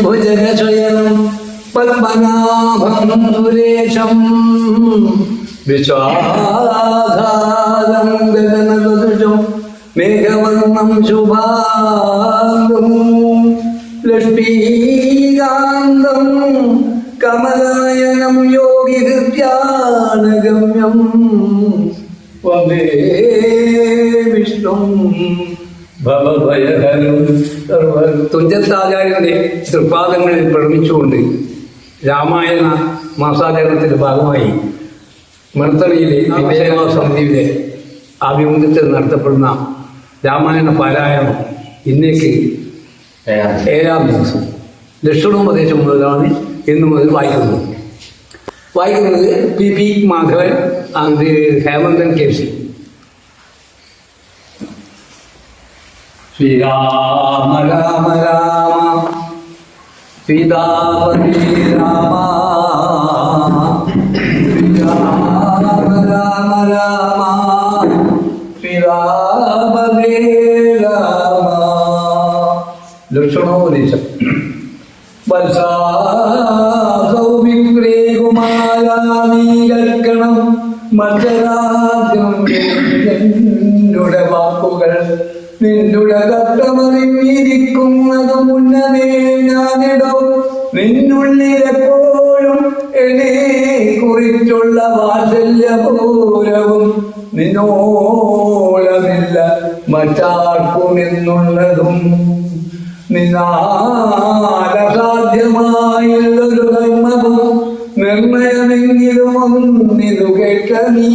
ഭുജഗശയനം പത്മനാഭം സുരേശം വിശ്വാധാരം ഗഗനസദൃശം മേഘവർണം ശുഭാംഗം ലക്ഷ്മീകാന്തം കമലായനം യോഗിഹൃത്യാനഗമ്യം വന്ദേ വിഷ്ണും ഭവഭയഹരം തുഞ്ചത്താചാര്യന്റെ തൃപ്പാദങ്ങളിൽ പ്രണമിച്ചുകൊണ്ട് രാമായണ മാസാചരണത്തിന്റെ ഭാഗമായി മർത്തണിയിലെ വിജയമാ സമിതിയുടെ ആഭിമുഖ്യത്തിൽ നടത്തപ്പെടുന്ന രാമായണ പാരായണം ഇന്നേക്ക് 7-ാം ദിവസം ദക്ഷിണോപദേശം മുതലാണ് ഇന്നു മുതൽ വായിക്കുന്നത് P Madhavan and Hemanthan KC. Sreerama Rama Rama Seethapathi Rama Sreerama Rama Rama ശ്രീരാമദേ രാമ. ലക്ഷണോപദേശം. വത്സാസൗമിത്രേ കുമാരാമീകർക്കണം മത്സരാദ്യം എന്നുടെ വാക്കുകൾ നിന്നുടെ തത്വമറിഞ്ഞിരിക്കുന്നത് മുന്നമേ ഞാനിടോ നിന്നുള്ളിലെപ്പോഴും എന്നെ കുറിച്ചുള്ള വാത്സല്യപൂരവും നിന്നോളമില്ല മറ്റാർക്കും എന്നുള്ളതും നിന്നാലസാധ്യമായുള്ളൊരു കർമ്മവും നിർണയമെങ്കിലും ഒന്നിതു കേട്ട നീ.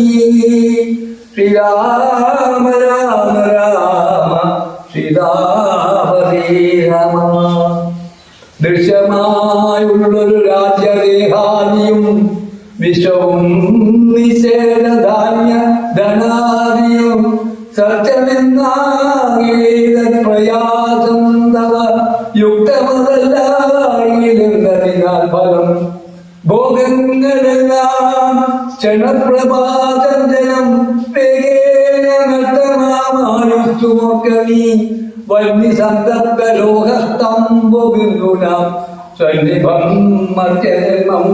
ശ്രീരാമ രാമ രാമ സീതാപതി രാമ. ദൃശ്യമായുള്ളൊരു രാജ്യദേഹാദിയും വിശ്വവും നിഷേധധാന്യ ധനാദിയും സത്യമെന്നാകിലേതപ്രയാസം തവ യുക്തമതല്ലാകിലെന്നതിനാൽ ഫലം ഭോഗങ്ങളെല്ലാം ക്ഷണപ്രഭാചഞ്ചലം വേഗേന നഷ്ടമാമായുസ്തുമൊക്കെ നീ വന്യസന്തപ്തലോകസ്തംഭോബിന്ദുനാം സന്നിഭം മർത്യജന്മം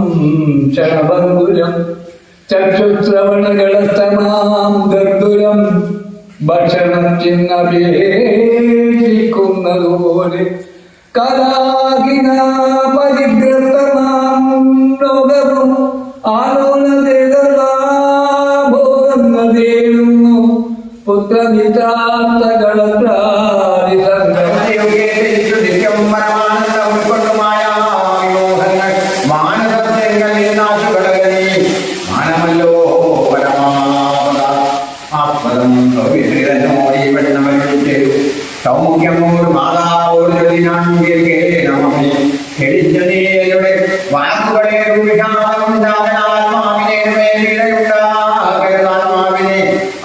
ക്ഷണബന്ധുരം ചക്ഷുശ്രവണകളസ്തമാം ദർദുരം ഭക്ഷണം ചിന്നപേക്ഷിക്കുന്നതുപോലെ കലാകിന പരിഗ്രസ്തമാം ലോകവും ആലോലതേതോകന്നതേഴുന്നു പുത്രമിത്രാർത്ഥകളത്രാദി സൗമുഖ്യമോട് മാതാവോട് ചൊല്ലിനാണ്ടിയുടെ വാക്കുകളെ ആത്മാവിനെ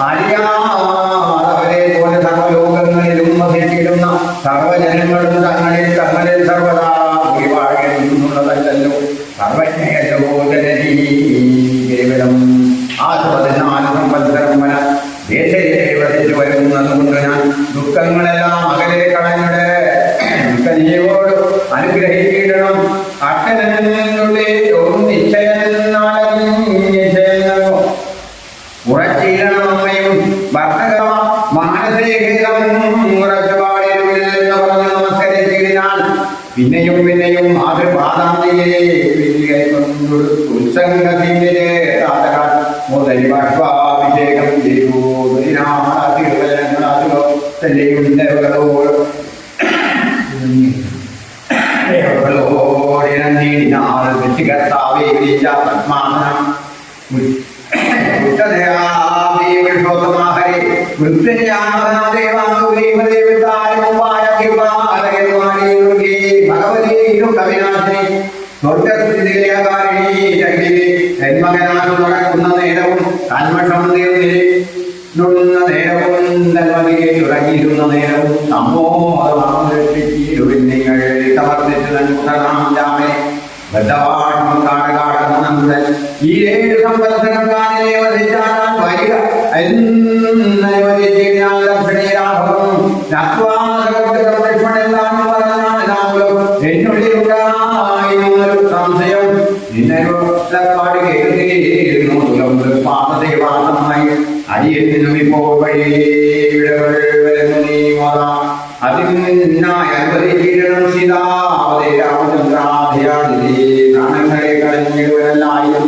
അറിയാതെ പോലെ സർവലോകങ്ങളിലും വസിച്ചിടുന്ന സർവജനങ്ങളും തങ്ങളിൽ സർവദാ ഒഴിവാഴുന്നുള്ളതല്ലോ സർവജ്ഞയല്ലോ ജനനീ കേവലം. ആ 14 സംവത്സരം വന ദേശേവതിച്ചു വരുന്നതുകൊണ്ട് ഞാൻ ദുഃഖങ്ങളെല്ലാം അകലെ കളഞ്ഞിടെ ദുഃഖനീയോട് അനുഗ്രഹിക്കണം. അക്ഷരനുള്ളിൽ നിശ്ചയമോ ഉറച്ചിടണം അമ്മയും ഭർത്തക മാനസേഖിതം ഉറച്ചുപാടിനുള്ളിൽ എന്ന് പറഞ്ഞ് നമസ്കരിച്ചിടാൻ പിന്നെയും മാതൃപാദാന്തിയെ ഉത്സംഗത്തിന്റെ മുതൽ ബാഷ്പാഭിഷേകം ചെയ്തു. ജന്മകനാഥു നടക്കുന്ന നേരവും കന്മഷം തീർന്നിരുന്ന നേരവും തന്മതിയെ തുടങ്ങിയിരുന്ന നേരവും സമ്മോദമാർപ്പിച്ചിരുവിൻ നിങ്ങൾ സമർപ്പിച്ചു നന്മേ ബദ്ധവാണം കാടകാടനന്ദൻ ഈ 7 സംവത്സരം കാലിനെ വധിച്ചാൽ വരിക എന്നനുവദിച്ചാൽ ലക്ഷ്മണീരാഭവും ലക്ഷ്മണെല്ലാം പറഞ്ഞാൽ എന്നുള്ളിലുണ്ടായിരുന്നൊരു സംശയം നിന്നൊരുപാട് കേൾക്കുന്നു പാദദേവാസമായി അടിയെന്നും ഇപ്പോൾ വഴിയിടവരുന്നു നീ മാതാ അതിനായി അനുവദിക്കണം സീതാവതേ രാമചന്ദ്രാധയാതി പ്രാണങ്ങളെ കളഞ്ഞിടുവനായും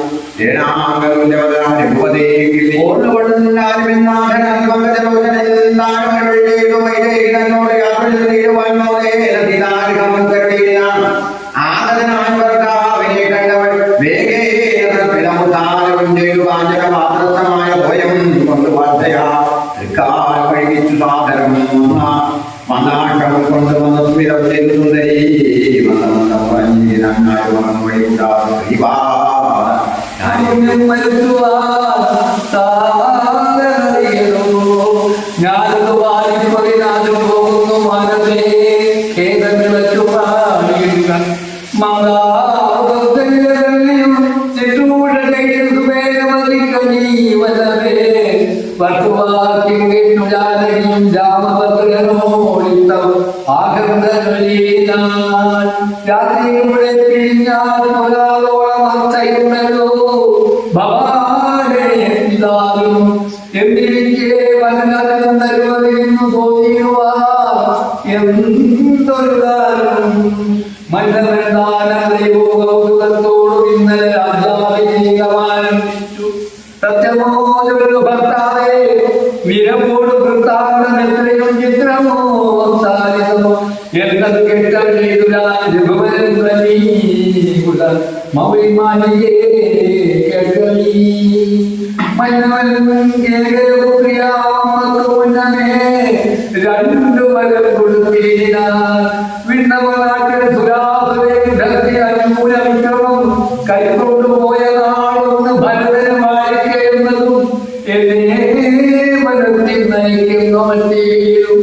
മന്ദാക്ഷം കൊണ്ടുവന്ന സ്മിതം ചെയ്തുതരീ ഞാനത് വാരിപ്പതിനാലും പോകുന്നു മനസ്സേ ഖേദങ്ങൾ മംഗായും വർക്കുവാക്യം കേട്ടു ജാനകിയും രാമഭദ്രനോടിത്തം ആഗ്രഹീനാൻ രാത്രിയുടെ പിരിഞ്ഞാൽ ഒരാളോളം അർത്ഥയുണ്ടല്ലോ ഭവാനെ പിതാവും എന്നിരിക്കെ വനനു തോന്നിയുവാ എന്തൊരു കാലം മന്നവൻദാനോകത്തോടു ഇന്നലെ രാജാവിനീകമാനന്ദിച്ചു സത്യമോദൊരു ഭർത്താവേ വിരമോട് വൃത്താന്തം എത്രയും ചിത്രമോ സാരിതമോ എന്നത് കേട്ട രഘുവരേന്ദ്രനീകുല മൗലിമാനിയേ കേൾക്കലീ മന്നവൻ മുന്നമേ രണ്ടു വരം കൊടുത്തിരിനാ വിണ്ണവനാട്ടിൽ സുരാസുരേ അനുകൂല വിക്രമം കൈക്കൊണ്ടുപോയ നാളൊന്ന് ഭരതനുമായി കേൾന്നതും എന്നെ മനസ്സിൽ നയിക്കുന്ന മറ്റേലും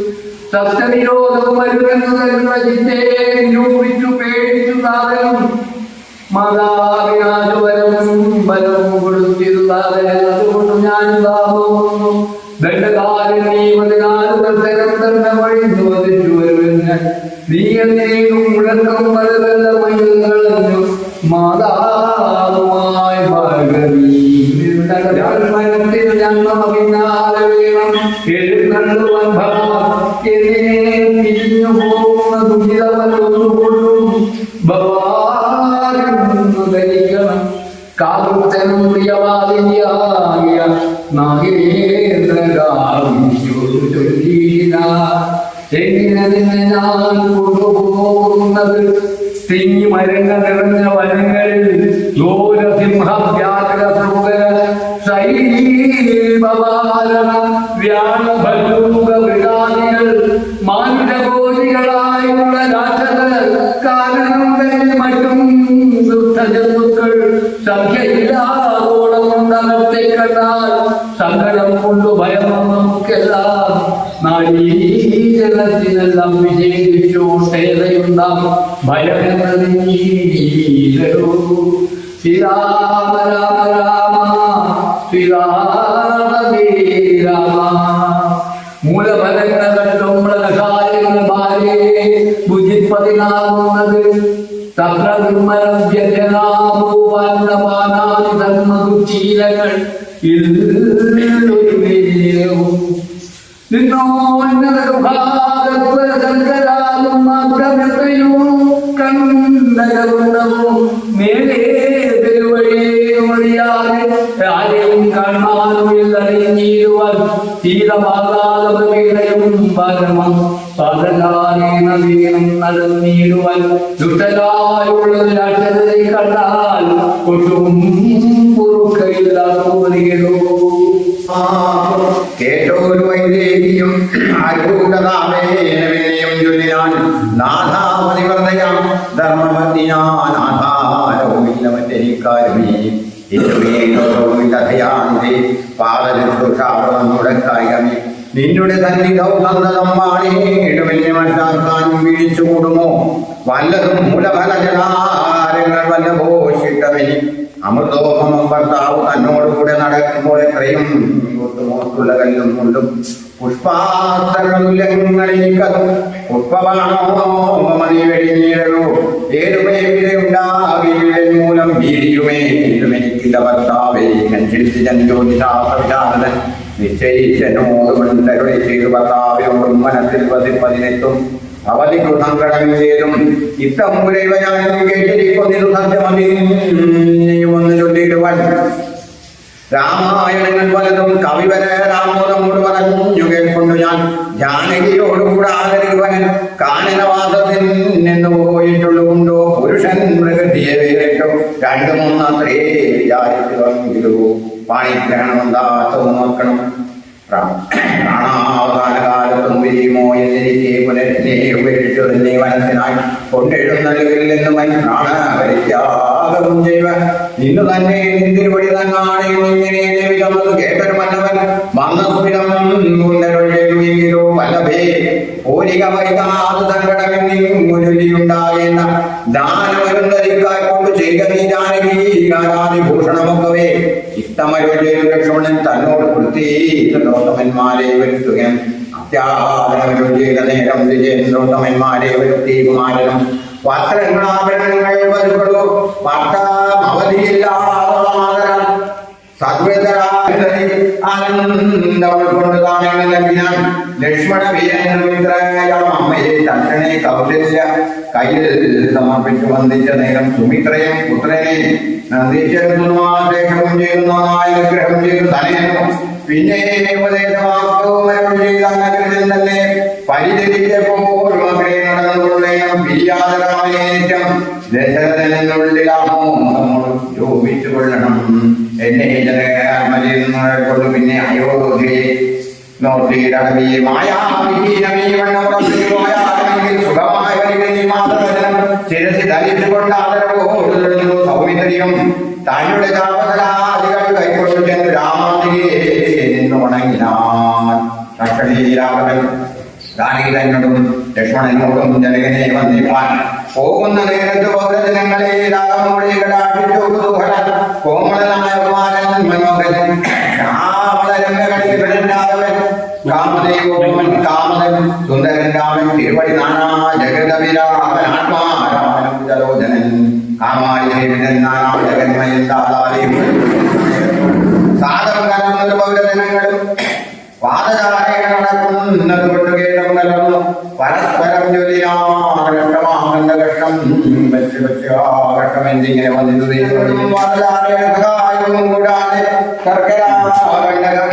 സപ്തവിരോധം വരുമെന്ന് തരുന്ന ചിത്തേ നിരൂപിച്ചു പേടിച്ചു സാധനം മാതാവിനാശുവരം ബലം കൊടുത്തിരുന്നാതെ അതുകൊണ്ട് ഞാൻ താപമൊന്നു ദണ്ഡകാരൻ നീ 14 തരം തന്നെ വഴിഞ്ഞു വധിച്ചു വരുമെന്ന് നീ എന്നേക്കും മുഴക്കം വലുതല്ല മയിൽ കളഞ്ഞു മാതാവുമായി ഭാർഗവീ മനത്തിൽ ഞങ്ങൾ പിന്നാലെ വേണം എഴുന്നള്ളുവാൻ ഭഗവാൻ എന്നെ പിരിഞ്ഞു പോകുന്ന ദുരിതമല്ലൊന്നുകൊള്ളും ഭവാനെന്നു ധരിക്കണം കാകുത്തനും പ്രിയവാദിനിയാകിയ എങ്ങനെ നിന്നെ ഞാൻ കൊണ്ടുപോകുന്നത് തിങ്ങി മരങ്ങ നിറഞ്ഞ വനങ്ങളിൽ ഘോരസിംഹവ്യാഘ്ര ശൃംഖല ശൈലീബാലന വ്യാഴഭൂക മൃഗാദികൾ മാനുഷകോടികളായുള്ള രാക്ഷസർ കാരണങ്ങളിൽ മറ്റും ദുഷ്ടജന്തുക്കൾ സംഖ്യയില്ലാതോളം ഉണ്ടകത്തെ കണ്ടാൽ സങ്കടം കൊണ്ട് ഭയം നമുക്കെല്ലാം നാടീജലത്തിനെല്ലാം വിജയിച്ചു സേതയുണ്ടാം ഭയമെന്നീരോ ശ്രീരാമ രാമ രാമ ശ്രീരാമ രാമ മൂലഫലങ്ങൾ കണ്ടുമ്പളകാര്യങ്ങൾ ഭാര്യ ഭുജിപ്പതിനാകുന്നത് ധർമ്മകുശീലങ്ങൾ മേലേ പെരുവഴിയാതെ ആരെയും കാണാനുമില്ല അറിഞ്ഞിരുവാൻ തീരമാകാതയും പരമം പതകാനീനം നടന്നിടുവാൻ ദുഷ്ടരായുള്ള രാക്ഷസരെ കണ്ടാൽ ഒട്ടും പൊറുക്കയില്ലാതോ കേട്ടോരു വൈദേഹിയും ആരൂഢതാമേനയും ചൊല്ലിനാൻ നാഥാമതിവർദ്ധയാം ധർമ്മപത്നിയാൻ ആധാരവുമില്ല മറ്റെനിക്കാരുമേ ില്ലാതെ പാദശുശ്രൂഷാവളമുടക്കായമേ നിന്നുടെ സന്നിധവും സന്തതം വാണേടുമെന്നെ മറ്റാർക്കാനും വീഴിച്ചു കൂടുമോ വല്ലതും മൂലഫലജലാരങ്ങൾ വല്ല പോഷിട്ടവനി അമൃതോപമം ഭർത്താവ് തന്നോടുകൂടെ നടക്കുമ്പോൾ എത്രയും ഒട്ടുമോട്ടുള്ള കല്ലും കൊണ്ടും പുഷ്പാസ്ത്രങ്ങളുല്ലങ്ങളിക്കതും പുഷ്പമാണോ മതി വെടിഞ്ഞീരോ നിശ്ചയിച്ചില്ല ഭർത്താവേ ചിന്തിച്ചൻ ജ്യോതിശാസ്ത്രവിശാരദൻ നിശ്ചയിച്ചനോട് മണ്ടരുടെ ചെയ്തു ഭർത്താവിനോടും മനത്തിൽ പതിനെത്തും അവധിക്കു സങ്കടമില്ലേതും ഇത്തമ്പുരൈവ ഞാൻ കേട്ടിരിക്കൊന്നിരു സത്യമതിയൊന്ന് ചൊല്ലിടുവാൻ രാമായണങ്ങൾ പലതും കവിവര രാമോദമോട് പറഞ്ഞു കേൾക്കൊണ്ടു ഞാൻ ജാനകിയോടുകൂടാതിരുവൻ കാനനവാസത്തിൽ നിന്ന് പോയിട്ടുള്ളതുകൊണ്ടോ പുരുഷൻ പ്രകൃതിയെ വേറിട്ടോ രണ്ടു മൂന്നത്രേ വിചാരിച്ചു പാണിഗ്രഹണമെന്താത്തവും നോക്കണം പ്രാണാവസാന കാലത്തും വിരിയുമോ എന്നിരിക്കെ പുനരനെ ഉപേക്ഷിച്ചു തന്നെ വനത്തിനായി കൊണ്ടെഴുന്നള്ളിൽ നിന്നും പ്രാണവരിത്യാഗം ചെയ്യുക ഇന്നു തന്നെ നിന്തിരുപടി തന്നാണ് ഇങ്ങനെ വിധമെന്ന് കേട്ടൊരു മന്നവൻ വന്ന സുഖം കുന്നരുണ്ടെങ്കിലോ വല്ലഭേ ഓരിക വൈകാതെ സങ്കടമെന്നിങ്ങുണ്ടാകേണ്ട ദാനമരുന്തരിക്കായി കൊണ്ട് ചെയ്യുക നീ ജാനകി ഭൂഷണമൊക്കവേ ഇത്തമരുടെ ലക്ഷ്മണൻ തന്നോട് വൃത്തിമാരെ വരുത്തുകയും അത്യാദരം ചെയ്ത നേരം വിജയേന്ദ്രോത്തമന്മാരെ വരുത്തി കുമാരനും വസ്ത്രങ്ങളാഭരണങ്ങൾ വരുള്ളൂ അവധിയില്ലാതരം ആനന്ദം നൽകിയാൽ ലക്ഷ്മണ വീരമ്മയെ തക്ഷണെ കൗശല്യ കയ്യിൽ സമർപ്പിച്ചു വന്ദിച്ച നേരം സുമിത്രയും പുത്രനെ നന്ദിച്ചേഷവും ചെയ്യുന്ന അനുഗ്രഹം ചെയ്തു തനയനും പിന്നെ ഉപദേശമാക്കുകയും ചെയ്ത അനുഗ്രഹം തന്നെ പരിചരിച്ചപ്പോൾ മകളെ നടന്നുകൊള്ളേയും പിരിയാതരാമനേറ്റം ദശരഥനുള്ളിലാമോ നമ്മോട് ചോദിച്ചു കൊള്ളണം എന്നെ കൊണ്ട് പിന്നെ അയോധ്യയെ നോട്ടിയിടവി സുഖമായ ശിരസി ധരിച്ചുകൊണ്ട് ആദരവോടുന്നു സൗമിത്രിയും തങ്ങളുടെ താപസരാദികൾ കൈക്കൊണ്ടു ചെന്ന് രാമാതിരിയെ നിന്ന് വണങ്ങിനാൻ ലക്ഷണീരാമൻ രാഗീതനോടും ലക്ഷ്മണനോടും ജനകനെ വന്നിപ്പാൻ പോകുന്ന നേരത്ത് പൗരജനങ്ങളെ രാഗമോടെ കോമളനായ കുമാരൻ മനോഹരൻ കാമദേവൻ കാമതൻ സുന്ദരൻ രാമൻ തിരുവടി നാനാ ജഗതവിരാമൻ ആത്മാരാമനും ജലോചനൻ കാമായി സേവിതൻ നാനാ ജഗന്മയൻ സാധകം കലർന്നൊരു പൗരജനങ്ങളും പാദചാരേണ നടക്കുന്നത് കൊണ്ട് കേട്ടം കലർന്നു പരസ്പരം ജോലിയാകട്ടമാകണ്ട ഘട്ടം വെച്ച് ഘട്ടം എന്നിങ്ങനെ വന്നിരുന്നു പാദചാരേണ സഹായവും കൂടാതെ കർക്കരാകണ്ടകം